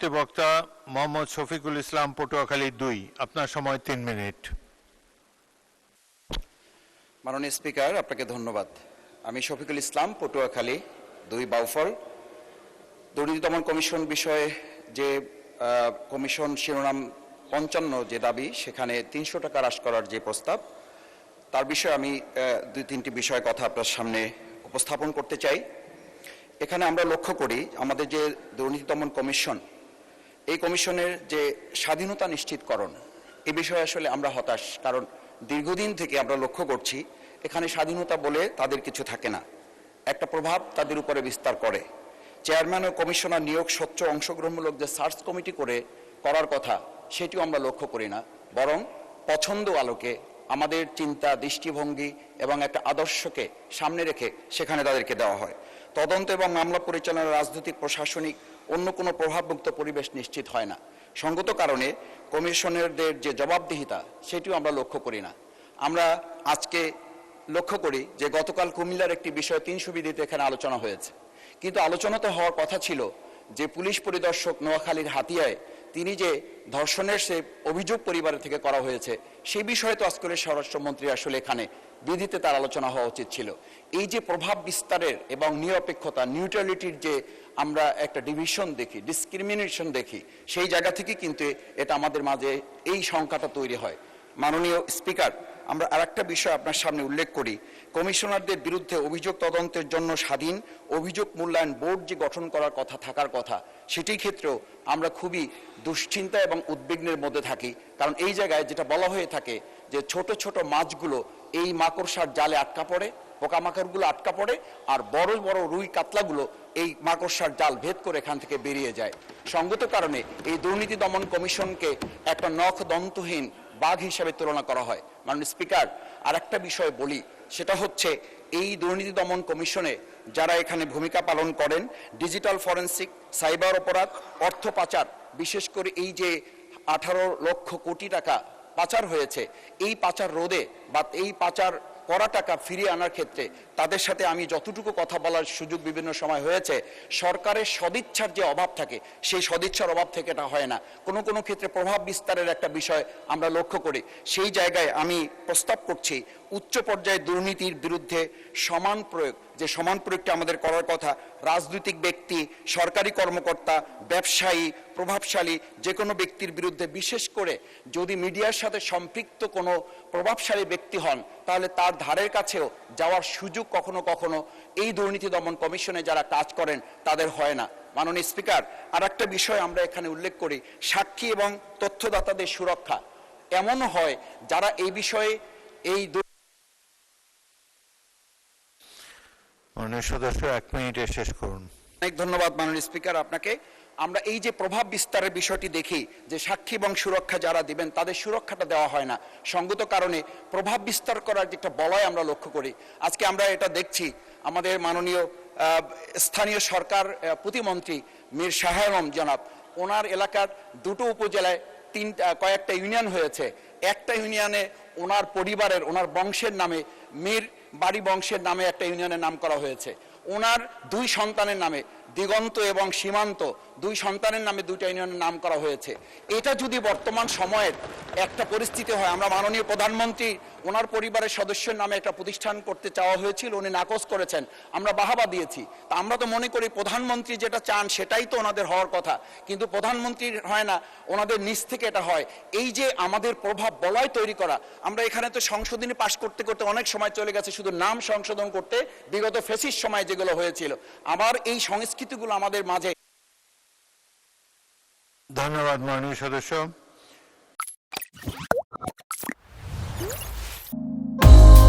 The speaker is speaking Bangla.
পরবর্তী বক্তা মোহাম্মদ শফিকুল ইসলাম, পটুয়াখালী 2। আপনার সময় 3 মিনিট। মাননীয় স্পিকার, আপনাকে ধন্যবাদ। আমি শফিকুল ইসলাম, পটুয়াখালী 2 বাউফল। দুর্নীতি দমন কমিশন বিষয়ে যে কমিশন শিরোনাম 55 যে দাবি, সেখানে 300 টাকা হ্রাস করার যে প্রস্তাব, তার বিষয়ে আমি 2-3টি বিষয় কথা আপনার সামনে উপস্থাপন করতে চাই। এখানে আমরা লক্ষ্য করি আমাদের যে দুর্নীতি দমন কমিশন, এই কমিশনের যে স্বাধীনতা নিশ্চিতকরণ, এ বিষয়ে আসলে আমরা হতাশ। কারণ দীর্ঘদিন থেকে আমরা লক্ষ্য করছি এখানে স্বাধীনতা বলে তাদের কিছু থাকে না, একটা প্রভাব তাদের উপরে বিস্তার করে। চেয়ারম্যান ও কমিশনার নিয়োগ স্বচ্ছ অংশগ্রহণমূলক যে সার্চ কমিটি করার কথা, সেটিও আমরা লক্ষ্য করি না, বরং পছন্দ আলোকে আমাদের চিন্তা, দৃষ্টিভঙ্গি এবং একটা আদর্শকে সামনে রেখে সেখানে তাদেরকে দেওয়া হয়। তদন্ত এবং মামলা পরিচালনার রাজনৈতিক, প্রশাসনিক অন্য কোনো প্রভাবমুক্ত পরিবেশ নিশ্চিত হয় না। সঙ্গত কারণে কমিশনারদের যে জবাবদিহিতা, সেটিও আমরা লক্ষ্য করি না। আমরা আজকে লক্ষ্য করি যে গতকাল কুমিল্লার একটি বিষয় 300 বিধিতে এখানে আলোচনা হয়েছে, কিন্তু আলোচনা তো হওয়ার কথা ছিল যে পুলিশ পরিদর্শক নোয়াখালীর হাতিয়ায় তিনি যে ধর্ষণের সে অভিযোগ পরিবারের থেকে করা হয়েছে, সেই বিষয়ে তো আজকের স্বরাষ্ট্রমন্ত্রী আসলে এখানে বিধিতে তার আলোচনা হওয়া উচিত ছিল। এই যে প্রভাব বিস্তারের এবং নিরপেক্ষতা, নিউট্রালিটির যে আমরা একটা ডিভিশন দেখি, ডিসক্রিমিনেশন দেখি, সেই জায়গা থেকে কিন্তু এটা আমাদের মাঝে এই সংখ্যাটা তৈরি হয়। মাননীয় স্পিকার, আমরা আরেকটা বিষয় আপনার সামনে উল্লেখ করি। কমিশনারদের বিরুদ্ধে অভিযোগ তদন্তের জন্য স্বাধীন অভিযোগ মূল্যায়ন বোর্ড যে গঠন করার কথা, থাকার কথা, সেটির ক্ষেত্রেও আমরা খুবই দুশ্চিন্তা এবং উদ্বিগ্নের মধ্যে থাকি। কারণ এই জায়গায় যেটা বলা হয়ে থাকে যে ছোট ছোট মাছগুলো এই মাকড়সার জালে আটকা পড়ে, পোকামাকড়গুলো আটকা পড়ে, আর বড় বড় রুই কাতলাগুলো এই মাকড়সার জাল ভেদ করে এখান থেকে বেরিয়ে যায়। সঙ্গত কারণে এই দুর্নীতি দমন কমিশনকে একটা নখ দন্তহীন বাঘ হিসাবে তুলনা করা হয়। মাননীয় স্পিকার, আর একটা বিষয় বলি, সেটা হচ্ছে এই দুর্নীতি দমন কমিশনে যারা এখানে ভূমিকা পালন করেন, ডিজিটাল ফরেন্সিক, সাইবার অপরাধ, অর্থ পাচার, বিশেষ করে এই যে 18 লক্ষ কোটি টাকা পাচার হয়েছে, এই পাচার রোধে বা এই পাচার করা টাকা ফিরিয়ে আনার ক্ষেত্রে তাদের সাথে আমি যতটুকু কথা বলার সুযোগ বিভিন্ন সময় হয়েছে, সরকারের সদিচ্ছার যে অভাব থাকে, সেই সদিচ্ছার অভাব থেকে এটা হয় না। কোনো কোনো ক্ষেত্রে প্রভাব বিস্তারের একটা বিষয় আমরা লক্ষ্য করি। সেই জায়গায় আমি প্রস্তাব করছি উচ্চ পর্যায়ে দুর্নীতির বিরুদ্ধে সমান প্রয়োগ, যে সমান প্রয়োগটা আমাদের করার কথা, রাজনৈতিক ব্যক্তি, সরকারি কর্মকর্তা, ব্যবসায়ী, প্রভাবশালী যে কোনো ব্যক্তির বিরুদ্ধে, বিশেষ করে যদি মিডিয়ার সাথে সম্পৃক্ত কোনো প্রভাবশালী ব্যক্তি হন, তাহলে তার ধারের কাছেও যাওয়ার সুযোগ কখনো কখনো এই দুর্নীতি দমন কমিশনে যারা কাজ করেন তাদের হয় না। মাননীয় স্পিকার, আর একটা বিষয় আমরা এখানে উল্লেখ করি, সাক্ষী এবং তথ্যদাতাদের সুরক্ষা। এমন হয় যারা এই বিষয়ে এই মাননীয় সদস্য 1 মিনিটে শেষ করুন। অনেক ধন্যবাদ মাননীয় স্পিকার আপনাকে। আমরা এই যে প্রভাব বিস্তারের বিষয়টি দেখি যে সাক্ষী এবং সুরক্ষা যারা দিবেন তাদের সুরক্ষাটা দেওয়া হয় না। সঙ্গত কারণে প্রভাব বিস্তার করার যে একটা বলয় আমরা লক্ষ্য করি। আজকে আমরা এটা দেখছি, আমাদের মাননীয় স্থানীয় সরকার প্রতিমন্ত্রী মীর শাহ আলম জনাব, ওনার এলাকার 2টো উপজেলায় কয়েকটা ইউনিয়ন হয়েছে। একটা ইউনিয়নে ওনার পরিবারের, ওনার বংশের নামে, মীর বাড়ি বংশের নামে একটা ইউনিয়নের নাম করা হয়েছে। ওনার 2 সন্তানের নামে, দিগন্ত এবং সীমান্ত, 2 সন্তানের নামে 2টা ইউনিয়নের নাম করা হয়েছে। এটা যদি বর্তমান সময়ের একটা পরিস্থিতি হয়, আমরা মাননীয় প্রধানমন্ত্রী ওনার পরিবারের সদস্যের নামে একটা প্রতিষ্ঠান করতে চাওয়া হয়েছিল, উনি নাকচ করেছেন, আমরা বাহাবা দিয়েছি। তা আমরা তো মনে করি প্রধানমন্ত্রী যেটা চান সেটাই তো ওনাদের হওয়ার কথা, কিন্তু প্রধানমন্ত্রীর হয় না, ওনাদের নিচ থেকে এটা হয়। এই যে আমাদের প্রভাব বলয় তৈরি করা, আমরা এখানে তো সংশোধনী পাশ করতে করতে অনেক সময় চলে গেছে শুধু নাম সংশোধন করতে, বিগত ফ্যাসিস্ট সময় যেগুলো হয়েছিল। আবার এই সংস্কৃতিগুলো আমাদের মাঝে। ধন্যবাদ মাননীয় সদস্য।